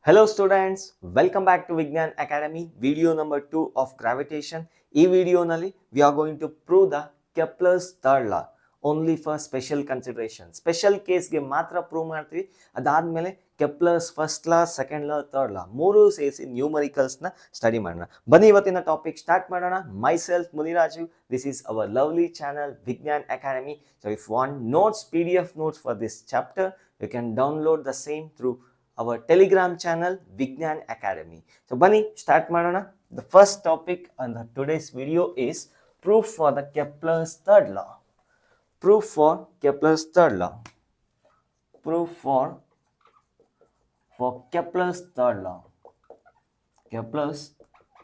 Hello students, welcome back to Vignan Academy, video number 2 of gravitation. ಈ ವಿಡಿಯೋನಲ್ಲಿ we are going to prove the Kepler's third law only for special consideration. Special case ಗೆ ಮಾತ್ರ prove ಮಾಡ್ತೀವಿ. ಅದಾದ್ಮೇಲೆ Kepler's first law, second law, third law ಮೂರು ಸೇರಿಸಿ numericals ನ study ಮಾಡೋಣ. ಬನ್ನಿ ಇವತ್ತಿನ ಟಾಪಿಕ್ ಸ್ಟಾರ್ಟ್ ಮಾಡೋಣ. Myself Muniraju, this is our lovely channel Vignan Academy. So if you want notes, PDF notes for this chapter, you can download the same through our Telegram channel Vignan Academy. So Bunny, start madana. The first topic on today's video is proof for the Kepler's third law. Proof for Kepler's third law. Proof for Kepler's third law. Kepler's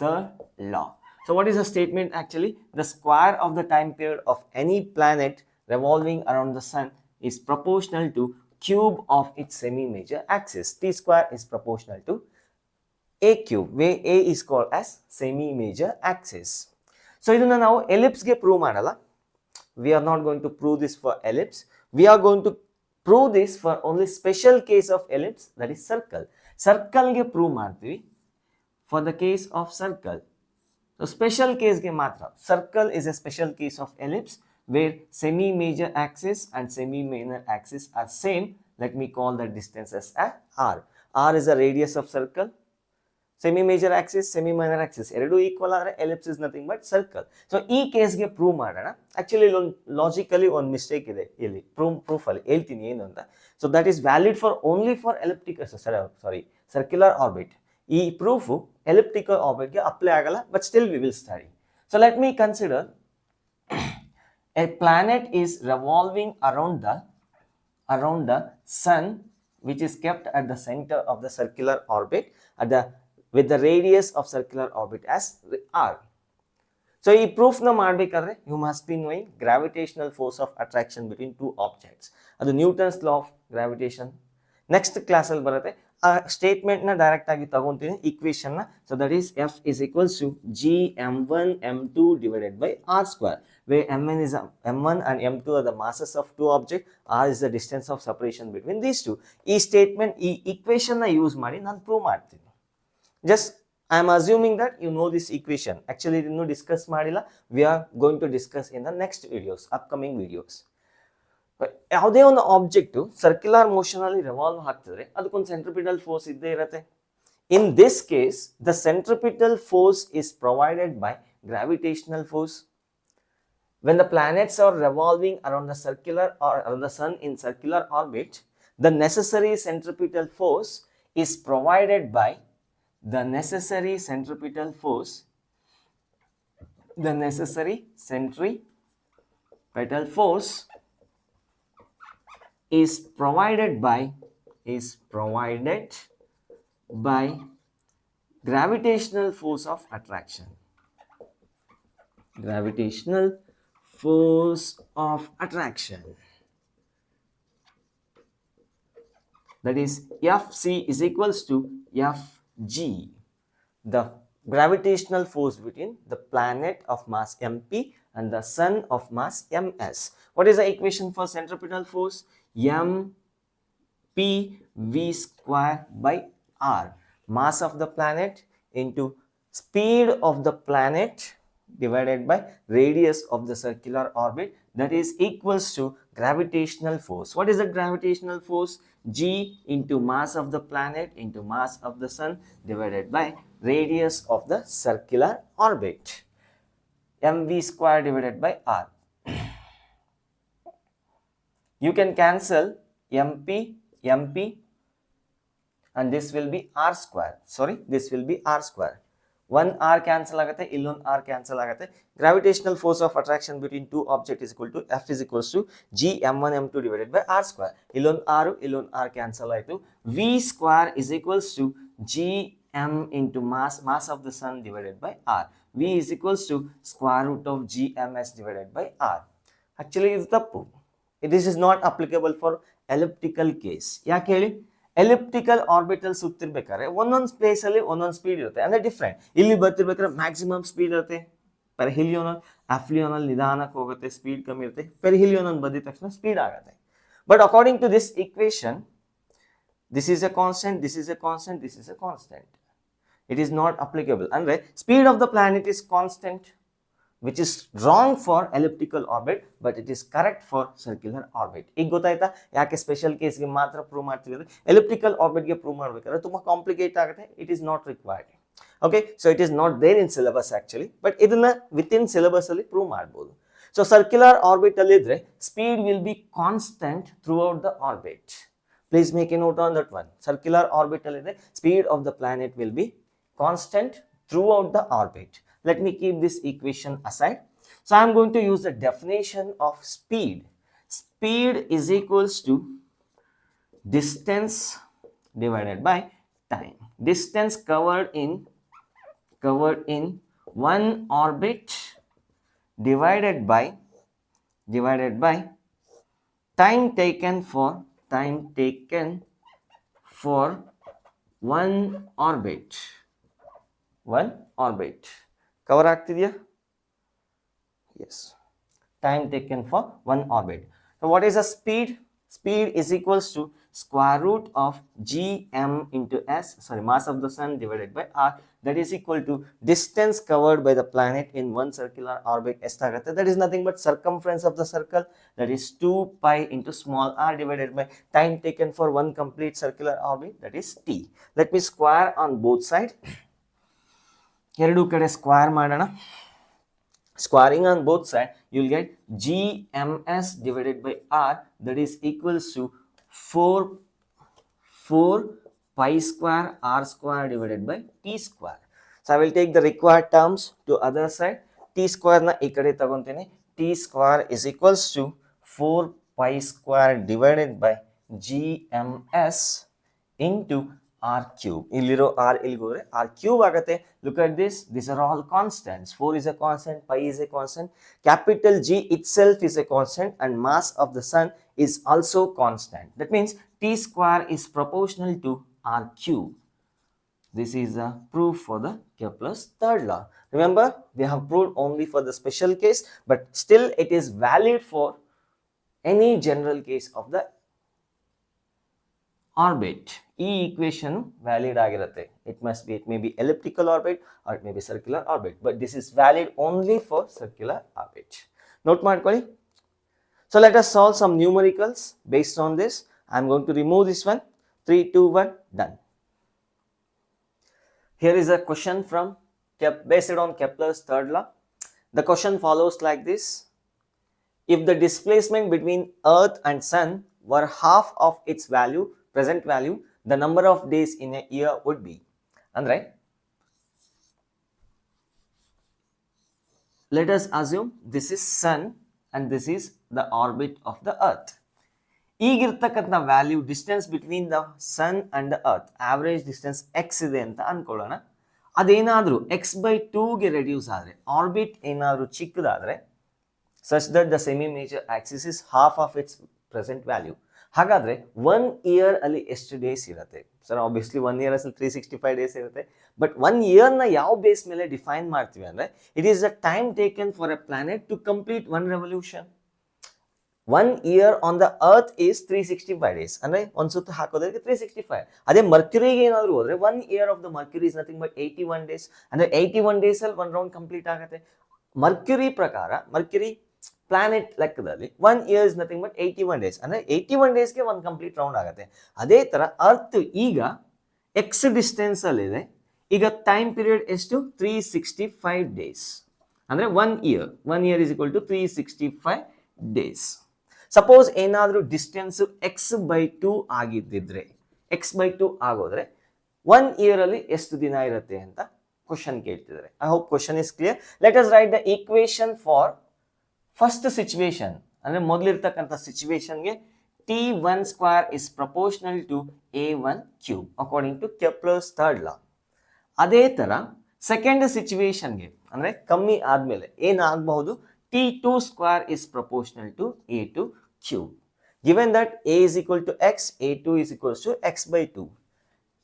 third law. So what is the statement actually? The square of the time period of any planet revolving around the sun is proportional to cube of its semi-major axis. T square is proportional to a cube, where a is called as semi-major axis. So idunna now ellipse ge prove madala. We are not going to prove this for ellipse. We are going to prove this for only special case of ellipse, that is circle. Circle ge prove ಮಾಡ್ತೀವಿ for the case of circle. So special case ge matra. Circle is a special case of ellipse where semi-major axis and semi-minor axis are same. Let me call the distance as r. R is the radius of circle. Semi-major axis, semi-minor axis ಎರಡು equal ಆದರೆ ellipse is nothing but circle. So ಈ ಕೇಸ್ಗೆ prove ಮಾಡೋಣ. Actually logically ಒಂದು mistake ಇದೆ ಇಲ್ಲಿ proof ಅಲ್ಲಿ ಹೇಳ್ತೀನಿ ಏನು ಅಂತ. So that is valid for only for elliptical circular orbit. ಈ ಪ್ರೂಫ್ ಎಲಿಪ್ಟಿಕಲ್ ಆರ್ಬಿಟ್ಗೆ ಅಪ್ಲೈ ಆಗಲ್ಲ, but still we will study. So let me consider a planet is revolving around the sun, which is kept at the center of the circular orbit with the radius of circular orbit as r. So ಈ proof ನ ಮಾಡಬೇಕಾದ್ರೆ you must be knowing gravitational force of attraction between two objects. ಅದು Newton's law of gravitation next class ಅಲ್ಲಿ ಬರುತ್ತೆ. ಆ statement ನ direct ಆಗಿ ತಗೊಂತೀನಿ equation ನ. So that is F is equals to Gm1 m2 divided by r square, where m1 and m2 are the masses of two objects, r is the distance of separation between these two. ಈ statement ಈ equation ನ use ಮಾಡಿ ನಾನು prove ಮಾಡ್ತೀನಿ. Just I am assuming that you know this equation. Actually ಇದನ್ನು discuss ಮಾಡಿಲ್ಲ. We are going to discuss in the next videos, upcoming videos. ಯಾವುದೇ ಒಂದು ಆಬ್ಜೆಕ್ಟ್ ಸರ್ಕ್ಯುಲರ್ ಮೋಷನ್ ಅಲ್ಲಿ ರಿವಾಲ್ವ್ ಆಗ್ತಿದ್ರೆ ಅದಕ್ಕೊಂದು ಸೆಂಟ್ರಿಪಿಟಲ್ ಫೋರ್ಸ್ ಇದ್ದೇ ಇರುತ್ತೆ. In this case the centripetal force is provided by gravitational force. When the planets are revolving around the circular or around the sun in circular orbit, the necessary centripetal force is provided by the necessary centripetal force is provided by gravitational force of attraction. Gravitational force of attraction, that is Fc is equals to Fg, the gravitational force between the planet of mass mp and the sun of mass ms. What is the equation for centripetal force? mp v square by r, mass of the planet into speed of the planet divided by radius of the circular orbit, that is equals to gravitational force. What is the gravitational force? G into mass of the planet into mass of the sun divided by radius of the circular orbit, mv square divided by r. You can cancel mp and this will be r square. This will be r square. One r cancel ಆಗುತ್ತೆ, ಇಲ್ಲೊಂದು r cancel ಆಗುತ್ತೆ. Gravitational force of attraction between two objects is equal to F is equals to Gm1 m2 divided by r square. ಇಲ್ಲೊಂದು r cancel ಆಯಿತು. V square is equals to Gm into mass of the sun divided by r. V is equals to square root of Gms divided by r. Actually ಇದು ತಪ್ಪು. This is not applicable for elliptical case. ಯಾಕೆ ಹೇಳಿ? Elliptical orbital ಸುತ್ತಿರ್ಬೇಕಾದ್ರೆ ಒಂದೊಂದು space ಅಲ್ಲಿ ಒಂದೊಂದು speed ಇರುತ್ತೆ, ಅಂದ್ರೆ different. ಇಲ್ಲಿ ಬರ್ತಿರ್ಬೇಕಾದ್ರೆ ಮ್ಯಾಕ್ಸಿಮಮ್ ಸ್ಪೀಡ್ ಇರುತ್ತೆ, ಪೆರ್ಹಿಲಿಯೋನಲ್ ಅಫ್ಲಿಯೋನಲ್ ನಿಧಾನಕ್ಕೆ ಹೋಗುತ್ತೆ, ಸ್ಪೀಡ್ ಕಮ್ಮಿ ಇರುತ್ತೆ. ಪೆರ್ಹಿಲಿಯೋನಲ್ ಬಂದಿದ ತಕ್ಷಣ ಸ್ಪೀಡ್ ಆಗುತ್ತೆ. But according to this equation this is a constant, this is a constant, this is a constant. It is not applicable. And speed of the planet is constant, which is wrong for elliptical orbit, but it is correct for circular orbit. ಈಗ ಗೊತ್ತಾಯ್ತಾ ಯಾಕೆ special ಕೇಸ್ಗೆ ಮಾತ್ರ prove ಮಾಡ್ತೀವಿ ಅಂದ್ರೆ elliptical ಆರ್ಬಿಟ್ಗೆ prove ಮಾಡಬೇಕಾದ್ರೆ ತುಂಬಾ complicate ಆಗುತ್ತೆ. It is not required. Okay, so it is not there in syllabus actually, but ಇದನ್ನ ವಿತ್ ಇನ್ ಸಿಲೆಬಸ್ ಅಲ್ಲಿ ಪ್ರೂವ್ ಮಾಡಬಹುದು. ಸೊ ಸರ್ಕ್ಯುಲರ್ ಆರ್ಬಿಟ್ ಅಲ್ಲಿ ಇದ್ರೆ speed will be constant throughout the orbit. Please make a note on that one. Circular orbit ಅಲ್ಲಿ ಇದ್ರೆ speed of the planet will be constant throughout the orbit. Let me keep this equation aside. So I am going to use the definition of speed. Speed is equals to distance divided by time. Distance covered in one orbit divided by time taken for one orbit. One orbit. Cover ಆಗ್ತಿದೆಯಾ? Yes. Time taken for one orbit. So what is the speed? Speed is equals to square root of gm into s, mass of the sun divided by r, that is equal to distance covered by the planet in one circular orbit. ಎಷ್ಟಾಗುತ್ತೆ? That is nothing but circumference of the circle, that is 2 pi into small r divided by time taken for one complete circular orbit, that is t. Let me square on both sides. ಎರಡು ಕಡೆ square ಮಾಡೋಣ. Squaring on both sides, you will get gms divided by r, that is equals to 4 pi square r square divided by t square. So I will take the required terms to other side. T square na ee kade tagontene. T square is equals to 4 pi square divided by gms into r cube. Illiro r illi gore r cube agate. Look at this. These are all constants. 4 is a constant, pi is a constant, capital G itself is a constant, and mass of the sun is also constant. That means t square is proportional to r cube. This is the proof for the Kepler's third law. Remember, we have proved only for the special case, but still it is valid for any general case of the orbit. E equation valid ಆಗಿರುತ್ತೆ. It may be elliptical orbit or it may be circular orbit, but this is valid only for circular orbit. Note ಮಾಡ್ಕೊಳ್ಳಿ. So let us solve some numericals based on this. I am going to remove this one. 3, 2, 1, done. Here is a question based on Kepler's third law. The question follows like this. If the displacement between Earth and Sun were half of its present value, the number of days in a year would be. Andre, let us assume this is Sun and this is the orbit of the Earth. ಈಗಿರ್ತಕ್ಕಂಥ value distance between the sun and the earth average distance X ಇದೆ ಅಂತ ಅನ್ಕೊಳ್ಳೋಣ. ಅದೇನಾದರೂ x/2ಗೆ reduce ಆದರೆ, orbit ಏನಾದರೂ ಚಿಕ್ಕದಾದರೆ, such that the semi major axis is half of its present value, ಹಾಗಾದ್ರೆ 1 year ಅಲ್ಲಿ ಎಷ್ಟು days ಇರುತ್ತೆ? ಸರ್ ಆಬ್ವಿಯಸ್ಲಿ 1 ಇಯರ್ ಅಲ್ಲಿ 365 ಡೇಸ್ ಇರುತ್ತೆ. ಬಟ್ 1 ಇಯರ್ ನ ಯಾವ ಬೇಸ್ ಮೇಲೆ ಡಿಫೈನ್ ಮಾಡ್ತೀವಿ ಅಂದ್ರೆ, it is the time taken for a planet to complete 1 revolution. 1 year on the earth is 365 days, ಅಂದ್ರೆ ಒಂದ್ ಸುತ್ತ ಹಾಕೋದಕ್ಕೆ 365. ಅದೇ ಮರ್ಕ್ಯುರಿಗೆ ಏನಾದ್ರು ಹೋದ್ರೆ 1 year of the Mercury is nothing but 81 days, ಅಂದ್ರೆ 81 ಡೇಸ್ ಅಲ್ಲಿ 1 ರೌಂಡ್ ಕಂಪ್ಲೀಟ್ ಆಗುತ್ತೆ. ಮರ್ಕ್ಯುರಿ ಪ್ರಕಾರ, ಮರ್ಕ್ಯುರಿ ಪ್ಲಾನೆಟ್ ಲೆಕ್ಕದಲ್ಲಿ 1 year is nothing but 81 days, ಅಂದ್ರೆ 81 ಡೇಸ್ಗೆ 1 ಕಂಪ್ಲೀಟ್ ರೌಂಡ್ ಆಗುತ್ತೆ. ಅದೇ ತರ ಅರ್ತ್ ಈಗ ಎಕ್ಸ್ ಡಿಸ್ಟೆನ್ಸ್ ಅಲ್ಲಿ ಇದೆ. ಈಗ ಟೈಮ್ ಪೀರಿಯಡ್ ಎಷ್ಟು? 365 ಡೇಸ್, ಅಂದ್ರೆ 1 year is equal to 365 days. Suppose ಏನಾದ್ರೂ ಡಿಸ್ಟೆನ್ಸ್ x/2 ಆಗಿದ್ದಿದ್ರೆ, x/2 ಆಗೋದ್ರೆ 1 ಇಯರ್ ಅಲ್ಲಿ ಎಷ್ಟು ದಿನ ಇರುತ್ತೆ ಅಂತ ಕ್ವಶನ್ ಕೇಳ್ತಿದ್ದಾರೆ. I hope question is clear. Let us write the equation for first situation, ಅಂದ್ರೆ ಮೊದಲಿರ್ತಕ್ಕಂಥ ಸಿಚುವೇಶನ್ಗೆ t1 square is proportional to a1 cube according to Kepler's third law. ಅದೇ ತರ ಸೆಕೆಂಡ್ ಸಿಚುವೇಶನ್ಗೆ, ಅಂದ್ರೆ ಕಮ್ಮಿ ಆದ್ಮೇಲೆ ಏನಾಗಬಹುದು, t2 square is proportional to a2 cube. Given that a is equal to x, a2 is equals to x/2.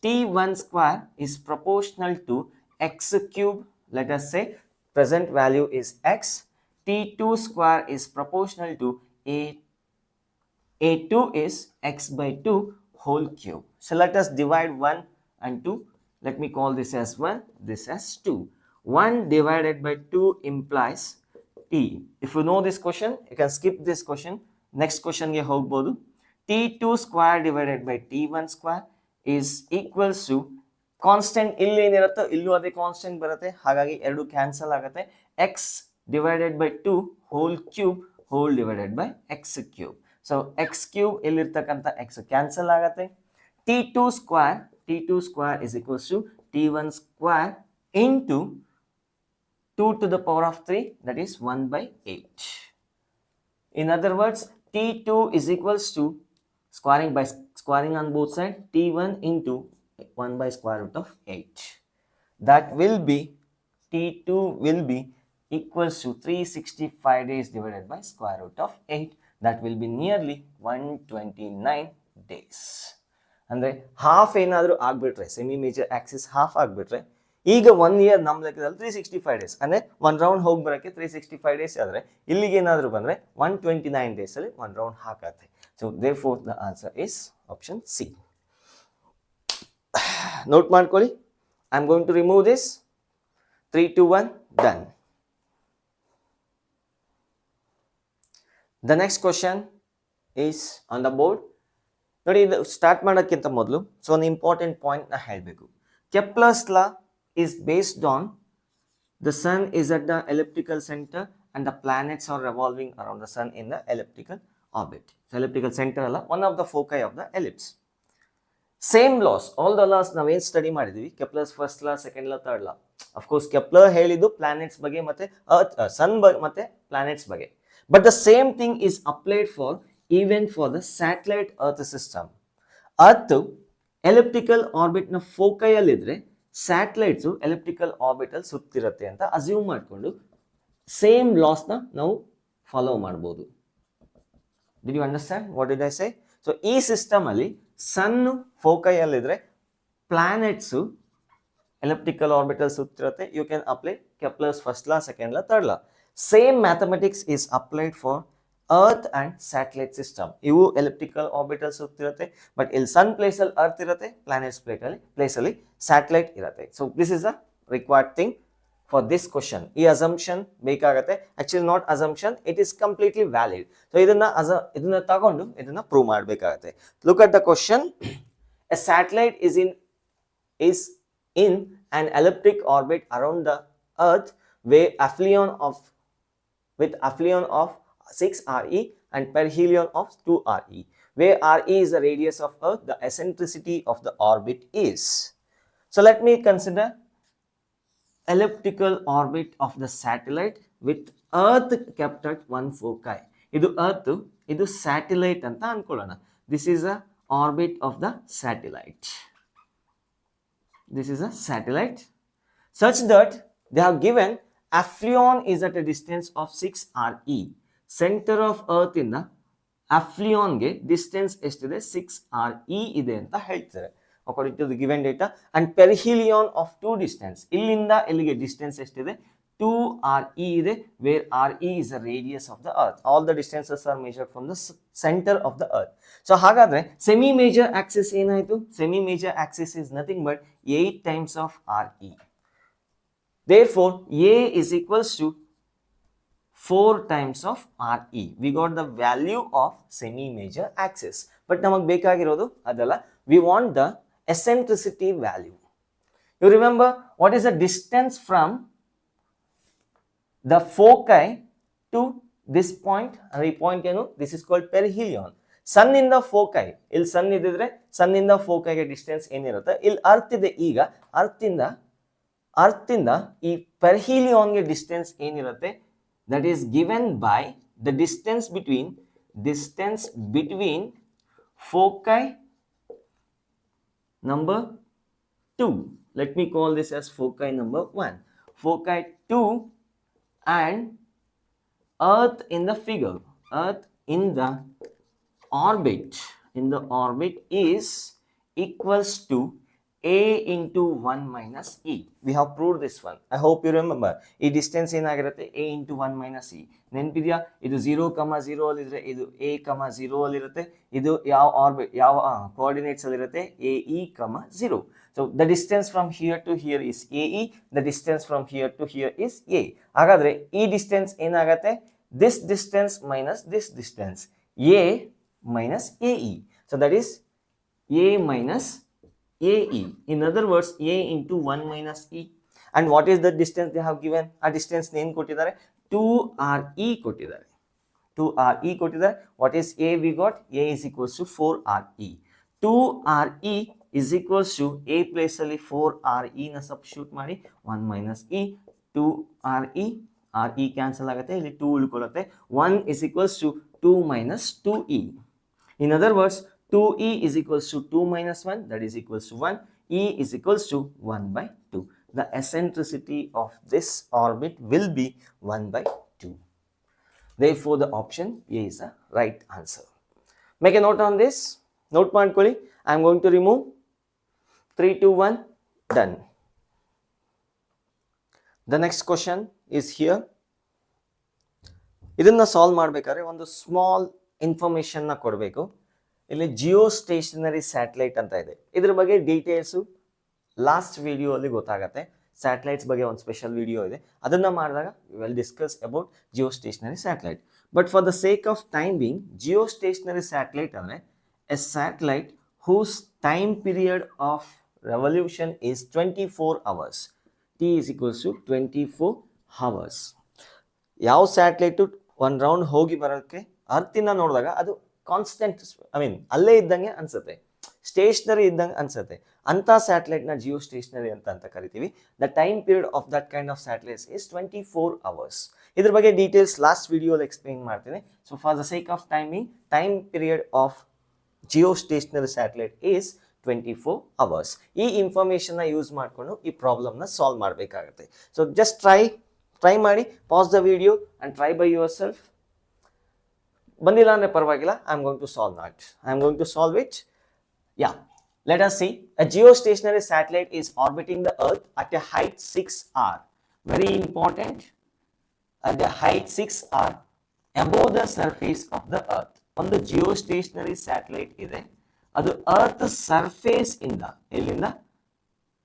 t1 square is proportional to x cube. Let us say present value is x. t2 square is proportional to a2 is x/2 whole cube. So let us divide 1 and 2. Let me call this as 1, this as 2. 1 divided by 2 implies t. If you know this question, you can skip this question. Next question ge hogbodu. T2 square divided by T1 square is equals to constant ಇಲ್ಲಿ ಏನಿರುತ್ತೋ ಇಲ್ಲೂ ಅದೇ constant ಬರುತ್ತೆ, ಹಾಗಾಗಿ ಎರಡು cancel ಆಗುತ್ತೆ. X divided by 2 whole cube whole divided by X cube. So X cube ಇಲ್ಲಿರ್ತಕ್ಕಂಥ X cancel ಆಗುತ್ತೆ. T2 square is equals to T1 square into 2 to the power of 3, that is 1 by 8. In other words, T2 is equals to squaring on both sides, T1 into 1 by square root of 8. That will be, T2 will be equals to 365 days divided by square root of 8. That will be nearly 129 days. ಅಂದರೆ half ಏನಾದರೂ ಆಗಿಬಿಟ್ರೆ, semi major Axis half ಆಗಿಬಿಟ್ರೆ, ಈಗ 1 year ನಮ್ಮ ಲೆಕ್ಕದಲ್ಲಿ 365 days, ಅಂದರೆ 1 round ಹೋಗಿ ಬರೋಕ್ಕೆ 365 ಡೇಸ್ ಆದರೆ ಇಲ್ಲಿಗೆ ಏನಾದರೂ ಬಂದರೆ 129 ಡೇಸಲ್ಲಿ 1 ರೌಂಡ್ ಹಾಕತ್ತೆ. So therefore the answer is option C. Note ಮಾಡ್ಕೊಳ್ಳಿ. I am going to remove this. 3, 2, 1, done. The next question is on the board. ನೋಡಿ, ಇದು ಸ್ಟಾರ್ಟ್ ಮಾಡೋಕ್ಕಿಂತ ಮೊದಲು ಸೊ ಒಂದು ಇಂಪಾರ್ಟೆಂಟ್ ಪಾಯಿಂಟ್ನ ಹೇಳಬೇಕು. Kepler's law is based on the sun is at the elliptical center and the planets are revolving around the sun in the elliptical orbit. So elliptical center ಅಲ್ಲ, one of the foci of the ellipse. Same laws, all the laws ನಾವೇನು study ಮಾಡಿದ್ವಿ, Kepler's first law, second law, third law. Of course Kepler ಹೇಳಿದ್ದು planets ಬಗ್ಗೆ ಮತ್ತೆ earth, sun ಮತ್ತೆ planets ಬಗ್ಗೆ. But the same thing is applied for even for the satellite earth system. Earth elliptical ಆರ್ಬಿಟ್ನ ಫೋಕೈಯಲ್ಲಿದ್ದರೆ satellites elliptical orbital ಸುತ್ತಿರುತ್ತೆ ಅಂತ assume ಮಾಡಿಕೊಂಡು ಸೇಮ್ ಲಾಸ್ನ ನಾವು ಫಾಲೋ ಮಾಡ್ಬೋದು. Did you understand what did I say? So ಈ ಸಿಸ್ಟಮಲ್ಲಿ ಸನ್ನು ಫೋಕೈಯಲ್ಲಿದ್ದರೆ ಪ್ಲಾನೆಟ್ಸು ಎಲಿಪ್ಟಿಕಲ್ ಆರ್ಬಿಟಲ್ ಸುತ್ತಿರುತ್ತೆ. You can apply Kepler's first law, second law, third law. Same mathematics is applied for earth and satellite system. ಇವು elliptical orbital ಸುತ್ತಿರುತ್ತೆ, but ಇಲ್ಲಿ sun ಪ್ಲೇಸಲ್ಲಿ earth ಇರುತ್ತೆ, planets ಪ್ಲೇಸಲ್ಲಿ satellite ಇರುತ್ತೆ. So this is a required thing for this question. ಈ assumption ಬೇಕಾಗುತ್ತೆ. Actually not assumption, it is completely valid. So ಇದನ್ನ ತಗೊಂಡು ಇದನ್ನ ಪ್ರೂವ್ ಮಾಡಬೇಕಾಗುತ್ತೆ. Look at the question. A satellite is in an elliptic orbit around the earth with aphelion of 6 RE and perihelion of 2 RE, where RE is the radius of earth, the eccentricity of the orbit is. So let me consider elliptical orbit of the satellite with earth kept at one foci. Idu earth, idu satellite anta ankolana. This is a orbit of the satellite. This is a satellite such that they have given aphelion is at a distance of 6 RE. Center of earth in the aphelion ge distance ಎಷ್ಟಿದೆ 6 RE ಇದೆ ಅಂತ ಹೇಳ್ತಾರೆ according to the given data, and perihelion of 2 distance, illinda illige distance ಎಷ್ಟಿದೆ 2 RE ಇದೆ, where RE is the radius of the earth. All the distances are measured from the center of the earth. So ಹಾಗಾದ್ರೆ semi major axis ಏನಾಯಿತು? Semi major axis is nothing but 8 times of RE. Therefore A is equals to 4 times of RE. We got the value of semi major axis. But ನಮಗೆ ಬೇಕಾಗಿರೋದು ಅದಲ್ಲ, we want the eccentricity value. You remember what is the distance from the foci to this point? And the point ಏನು? This is called perihelion. ಸನ್ ಇಂದ ಫೋಕೈ, ಇಲ್ಲಿ ಸನ್ ಇದ್ದಿದ್ರೆ ಸನ್ ಇಂದ ಫೋಕೈಗೆ distance ಏನಿರುತ್ತೆ, ಇಲ್ಲಿ ಅರ್ತ್ ಇದೆ. ಈಗ ಅರ್ತಿಂದ ಈ ಪೆರ್ಹಿಲಿಯಾನ್ಗೆ ಡಿಸ್ಟೆನ್ಸ್ ಏನಿರುತ್ತೆ, that is given by the distance between foci number 2. Let me call this as foci number 1. Foci 2 and earth in the figure. Earth in the orbit is equals to A into 1 minus E. We have proved this one. I hope you remember. ಈ distance ಏನಾಗಿರುತ್ತೆ A into 1 minus E. ನೆನಪಿದೆಯಾ? ಇದು 0, 0 ಅಲ್ಲಿದ್ರೆ ಇದು A, 0 ಅಲ್ಲಿರುತ್ತೆ. ಇದು ಯಾವ orbit ಯಾವ coordinates ಅಲ್ಲಿರುತ್ತೆ AE, 0. So the distance from here to here is AE. The distance from here to here is A. ಹಾಗಾದ್ರೆ ಈ ಡಿಸ್ಟೆನ್ಸ್ ಏನಾಗುತ್ತೆ? This distance minus this distance. A minus AE. So that is A minus AE. In other words, A into 1 minus E. And what is the distance they have given? A distance name ಕೊಟ್ಟಿದ್ದಾರೆ 2RE ಕೊಟ್ಟಿದ್ದಾರೆ. 2RE ಕೊಟ್ಟಿದ್ದಾರೆ. What is A we got? A is equals to 4RE. 2RE is equals to A place ಅಲ್ಲಿ 4RE ನ substitute ಮಾಡಿ 1 minus E 2RE RE cancel ಆಗುತ್ತೆ ಇಲ್ಲಿ 2 ಉಳ್ಕೊಳ್ಳುತ್ತೆ 1 is equals to 2 minus 2E. In other words, 2E is equals to 2 minus 1, that is equals to 1. E is equals to 1 by 2. The eccentricity of this orbit will be 1 by 2. Therefore, the option A is the right answer. Make a note on this. Note ಮಾಡ್ಕೊಳ್ಳಿ. I am going to remove 3, 2, 1. Done. The next question is here. ಇದನ್ನ solve ಮಾಡಬೇಕಾದ್ರೆ ಒಂದು small information ನ ಕೊಡಬೇಕು. ಇಲ್ಲಿ Jio stationery satellite ಅಂತ ಇದೆ. ಇದ್ರ ಬಗ್ಗೆ ಡೀಟೇಲ್ಸು ಲಾಸ್ಟ್ ವಿಡಿಯೋ ಅಲ್ಲಿ ಗೊತ್ತಾಗತ್ತೆ. ಸ್ಯಾಟಲೈಟ್ಸ್ ಬಗ್ಗೆ ಒಂದು ಸ್ಪೆಷಲ್ ವಿಡಿಯೋ ಇದೆ, ಅದನ್ನ ಮಾಡಿದಾಗ will discuss about geostationary satellite. But for the sake of time being, geostationary satellite ಅಂದರೆ a satellite whose time period of revolution is 24 hours. T is equals to 24 hours. ಯಾವ satellite ಒಂದು round ಹೋಗಿ ಬರೋಕ್ಕೆ ಅರ್ತಿನ ನೋಡಿದಾಗ ಅದು constant ಅಲ್ಲೇ ಇದ್ದಂಗೆ ಅನ್ಸುತ್ತೆ, ಸ್ಟೇಷನರಿ ಇದ್ದಂಗೆ ಅನ್ಸುತ್ತೆ. ಅಂಥ ಸ್ಯಾಟಲೈಟ್ನ ಜಿಯೋ ಸ್ಟೇಷನರಿ ಅಂತ ಕರಿತೀವಿ. The time period of that kind of satellites is 24 hours. ಇದ್ರ ಬಗ್ಗೆ ಡೀಟೇಲ್ಸ್ ಲಾಸ್ಟ್ ವಿಡಿಯೋಲಿ ಎಕ್ಸ್ಪ್ಲೇನ್ ಮಾಡ್ತೀನಿ. So for the sake of timing, time period of geostationary satellite is 24 hours. ಈ ಇನ್ಫಾರ್ಮೇಷನ್ನ ಯೂಸ್ ಮಾಡಿಕೊಂಡು ಈ ಪ್ರಾಬ್ಲಮ್ನ ಸಾಲ್ವ್ ಮಾಡಬೇಕಾಗುತ್ತೆ. ಸೊ ಜಸ್ಟ್ ಟ್ರೈ ಮಾಡಿ, pause the video and try by yourself. ಬಂದಿಲ್ಲ ಅಂದರೆ ಪರವಾಗಿಲ್ಲ, I am going to solve not. I am going to solve it. Yeah, let us see. A geostationary satellite is orbiting the Earth at a height 6r. Very important. At a height 6r above the surface of the Earth. ಒಂದು geostationary satellite ಇದೆ, ಅದು earth surface ಇಂದ ಎಲ್ಲಿಂದ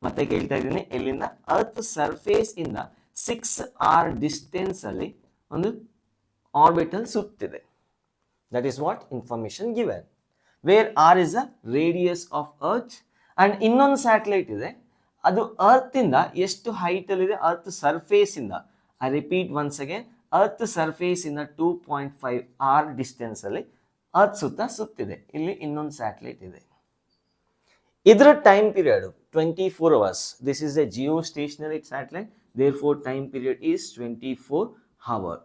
ಮತ್ತೆ ಕೇಳ್ತಾ ಇದ್ದೀನಿ, ಎಲ್ಲಿಂದ earth surface ಇಂದ 6r ಡಿಸ್ಟೆನ್ಸ್ ಅಲ್ಲಿ ಒಂದು orbital ಸುತ್ತಿದೆ. That is what information given. Where r is the radius of earth and ಇನ್ನೊಂದು ಸ್ಯಾಟಲೈಟ್ ಇದೆ, ಅದು ಅರ್ತ್ ಇಂದ ಎಷ್ಟು ಹೈಟ್ ಅಲ್ಲಿ ಇದೆ, ಅರ್ತ್ ಸರ್ಫೇಸ್ ಇಂದ, I repeat once again, earth surface ಇಂದ 2.5 r ಡಿಸ್ಟೆನ್ಸ್ ಅಲ್ಲಿ ಅರ್ತ್ ಸುತ್ತಿದೆ. ಇಲ್ಲಿ ಇನ್ನೊಂದು ಸ್ಯಾಟಲೈಟ್ ಇದೆ, ಇದರ time period 24 hours. This is a geostationary satellite, therefore time period is 24 hours.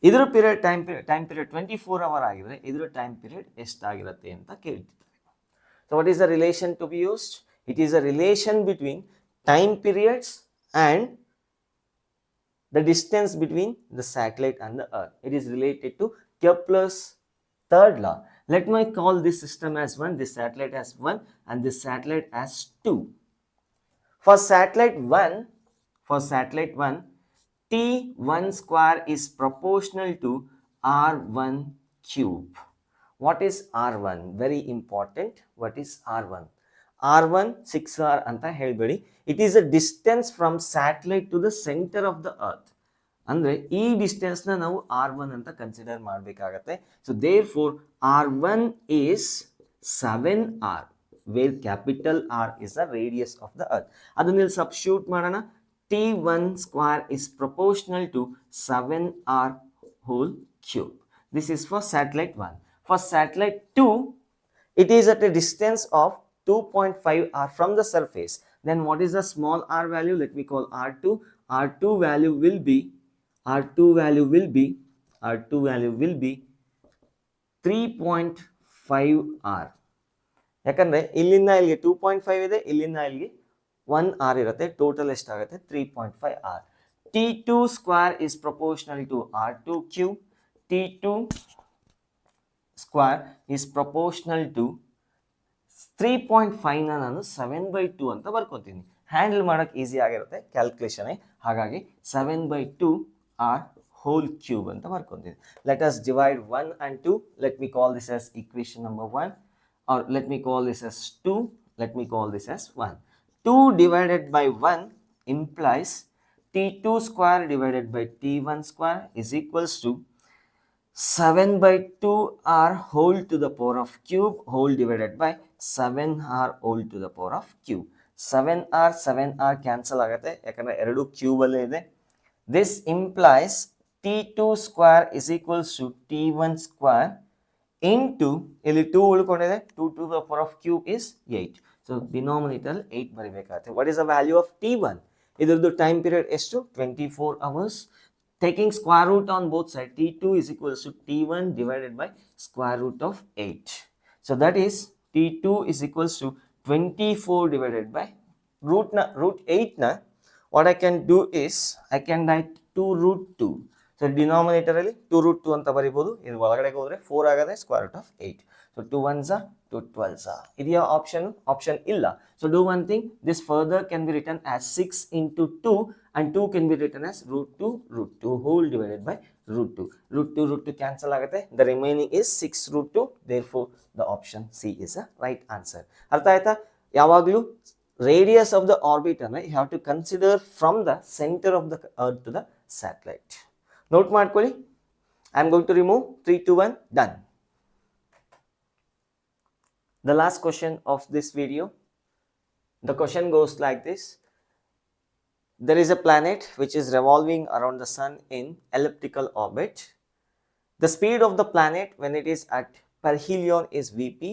ಇದರ ಟೈಮ್ ಪೀರಿಯಡ್ 24 hours ಆಗಿದ್ರೆ ಇದರ ಟೈಮ್ ಪೀರಿಯಡ್ ಎಷ್ಟಾಗಿರುತ್ತೆ ಅಂತ ಕೇಳ್ತಿದ್ದಾರೆ. So what is the relation to be used? It is a relation between time periods and the distance between the satellite and the earth. It is related to Kepler's third law. Let me call this system as 1, this satellite as 1 and this satellite as 2. For satellite 1, T1 square is proportional to R1 cube. What is R1? Very important. What is R1? R1 6R anta helbedi. It is a distance from satellite to the center of the earth. ಅಂದ್ರೆ ಈ distance ನ ನಾವು R1 ಅಂತ consider ಮಾಡಬೇಕಾಗತ್ತೆ. So therefore R1 is 7R, where capital R is the radius of the earth. ಅದನ್ನ ಇಲ್ಲಿ substitute ಮಾಡೋಣ. T1 square is proportional to 7R whole cube. This is for satellite 1. For satellite 2, it is at a distance of 2.5R from the surface. Then what is the small r value? Let me call R2. R2 value will be 3.5R. ಯಾಕಂದ್ರೆ ಇಲ್ಲಿಂದ ಇಲ್ಲಿಗೆ 2.5 ಇದೆ, ಇಲ್ಲಿಂದ ಇಲ್ಲಿಗೆ 1R ಇರುತ್ತೆ, total ಎಷ್ಟಾಗುತ್ತೆ 3.5R. T2 square is proportional to R2 cube. T2 square is proportional to 3.5 ನಾನು 7/2 ಅಂತ ಬರ್ಕೊತೀನಿ. ಹ್ಯಾಂಡಲ್ ಮಾಡೋಕ್ಕೆ ಈಸಿ ಆಗಿರುತ್ತೆ, ಕ್ಯಾಲ್ಕುಲೇಷನ್. ಹಾಗಾಗಿ 7/2 ಆರ್ whole cube ಅಂತ ಬರ್ಕೊತೀನಿ. Let us divide 1 and 2. Let me call this as equation number 1, or let me call this as 2. Let me call this as 1. 2 divided by 1 implies t2 square divided by t1 square is equals to 7/2 r whole to the power of cube whole divided by 7r whole to the power of cube. 7r cancel ಆಗುತ್ತೆ ಯಾಕಂದ್ರೆ ಎರಡು cube ಅಲ್ಲೇ ಇದೆ. This implies t2 square is equals to t1 square into ಇಲ್ಲಿ 2 ಉಳ್ಕೊಂಡಿದೆ, 2 to the power of cube is 8. So denominator 8 ಬರಿಬೇಕಾಗುತ್ತೆ. What is the value of t1? ಇದರದ್ದು time period ಎಷ್ಟು? 24 hours. Taking square root on both sides, t2 is equals to t1 divided by square root of 8. So that is t2 is equals to 24 divided by root 8 na. What I can do is I can write 2 root 2. So denominator ಅಲ್ಲಿ 2 root 2 ಅಂತ ಬರಿಬಹುದು. ಇದು ಒಳಗಡೆ ಹೋದ್ರೆ 4 ಆಗದೆ square root of 8. So 2 ones are 2 12s are. ಇದೆಯಾ option ಇಲ್ಲ. So do one thing, this further can be written as 6 into 2 and 2 can be written as root 2 whole divided by root 2. Root 2 cancel ಆಗುತ್ತೆ. The remaining is 6 root 2. Therefore the option C is a right answer. ಅರ್ಥ ಆಯ್ತಾ? ಯಾವಾಗಲೂ radius of the orbit you have to consider from the center of the earth to the satellite. Note ಮಾಡ್ಕೊಳ್ಳಿ. I am going to remove 3 2 1 done. The last question of this video. The question goes like this. There is a planet which is revolving around the sun in elliptical orbit. The speed of the planet when it is at perihelion is Vp.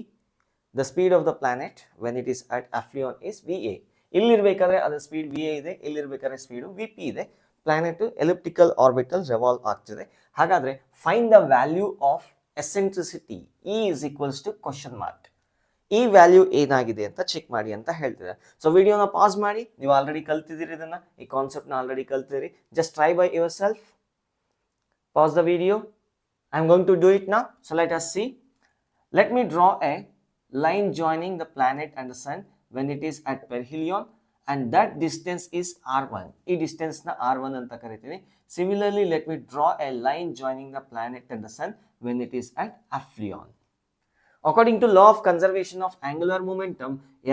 The speed of the planet when it is at aphelion is Va. ಇಲ್ಲಿರಬೇಕಾದ್ರೆ ಅದರ speed Va ಇದೆ, ಇಲ್ಲಿರಬೇಕಾದ್ರೆ speed Vp ಇದೆ. Planet elliptical orbital revolve ಆಗ್ತಿದೆ. ಹಾಗಾದ್ರೆ find the value of eccentricity E is equals to question mark. ಈ value ಏನಾಗಿದೆ ಅಂತ check ಮಾಡಿ ಅಂತ ಹೇಳ್ತಿದ್ದಾರೆ. ಸೊ ವಿಡಿಯೋನ ಪಾಸ್ ಮಾಡಿ, ನೀವು ಆಲ್ರೆಡಿ ಕಲ್ತಿದ್ದೀರಿ ಇದನ್ನ, ಈ ಕಾನ್ಸೆಪ್ಟ್ನ ಆಲ್ರೆಡಿ ಕಲ್ತಿದ್ದೀರಿ. Just try by yourself. Pause the video. I am going to do it now. So let us see. Let me draw a line joining the planet and the sun when it is at perihelion, and that distance is r1. ಈ distance ನ r1 ಅಂತ ಕರಿತೀವಿ. Similarly, let me draw a line joining the planet and the sun when it is at aphelion. According to law of conservation of angular momentum,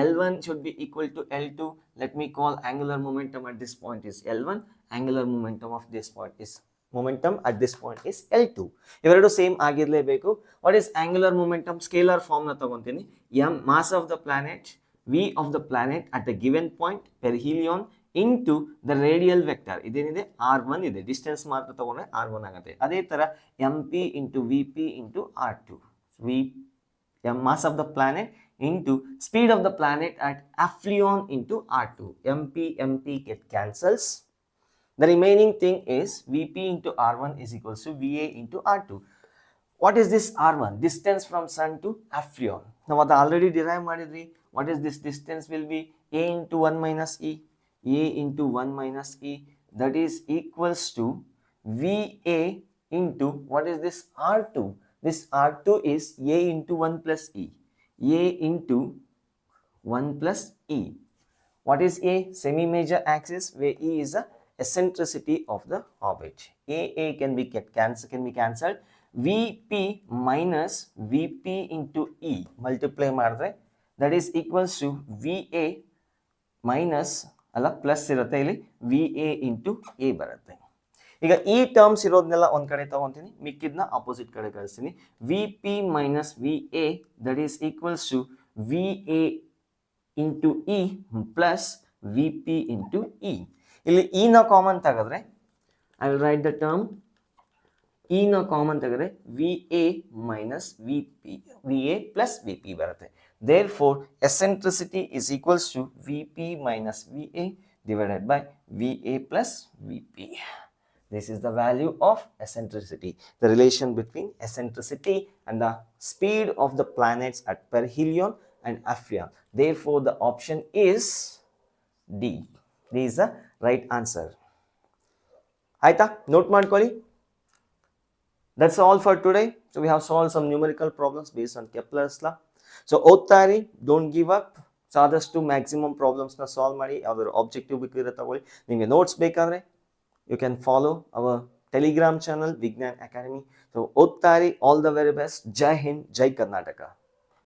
L1 should be equal to L2. Let me call angular momentum at this point is L1. Angular momentum of this point is at this point is L2. ಇವೆರಡು same ಆಗಿರಲೇಬೇಕು. What is angular momentum? Scalar form ನ ತಗೊಂತೀನಿ. M mass of the planet, V of the planet at a given point perihelion into the radial vector. ಇದೇನಿದೆ R1 ಇದೆ. Distance ಮಾತ್ರ ತಗೊಂಡ್ರೆ R1 ಆಗುತ್ತೆ. ಅದೇ ತರ MP into VP into R2. Mass of the planet into speed of the planet at aphelion into R2. MP get cancels. The remaining thing is Vp into R1 is equals to Va into R2. What is this R1? Distance from sun to aphelion. Now what already derive ಮಾಡಿದ್ವಿ. What is this distance will be A into 1 minus E. A into 1 minus E, that is equals to Va into what is this R2. This R2 is A into 1 plus E. A into 1 plus E. What is A? Semi-major axis, where E is the eccentricity of the orbit. A can be cancelled. Vp minus Vp into E multiply ಮಾಡಿದ್ರೆ that is equals to Va minus ಅಲ್ಲ plus ಇರುತ್ತೆ, ಇಲ್ಲಿ Va into A ಬರುತ್ತೆ. ಈಗ ಈ terms ಇರೋದನ್ನೆಲ್ಲ ಒಂದ್ ಕಡೆ ತಗೊಂತೀನಿ, ಮಿಕ್ಕಿದ್ನ opposite ಕಡೆ ಕಳಿಸ್ತೀನಿ. Vp minus Va that is equals to Va into E plus Vp into E. ಇಲ್ಲಿ E ನ ಕಾಮನ್ ತೆಗೆದ್ರೆ I will write the term E ನ ಕಾಮನ್ ತೆಗೆದ್ರೆ Va minus Vp, Va plus Vp ಬರುತ್ತೆ. Therefore eccentricity is equals to Vp minus Va divided by Va plus Vp. This is the value of eccentricity, the relation between eccentricity and the speed of the planets at perihelion and aphelion. Therefore the option is D. This is the right answer. Aita, note ಮಾಡ್ಕೊಳ್ಳಿ. That's all for today. So we have solved some numerical problems based on Kepler's law. So ಓದ್ತಾ ಇರಿ, don't give up. So ಆದಷ್ಟು maximum ಪ್ರಾಬ್ಲಮ್ಸ್ನ solve ಮಾಡಿ. ಯಾವ್ದಾದ್ರು objective ಬೇಕಿದ್ರೆ ತಗೊಳ್ಳಿ. ನಿಮಗೆ ನೋಟ್ಸ್ ಬೇಕಾದರೆ you can follow our Telegram channel Vigyan academy. So ಓದ್ತಾ ಇರಿ. All the very best. Jai Hind, Jai Karnataka.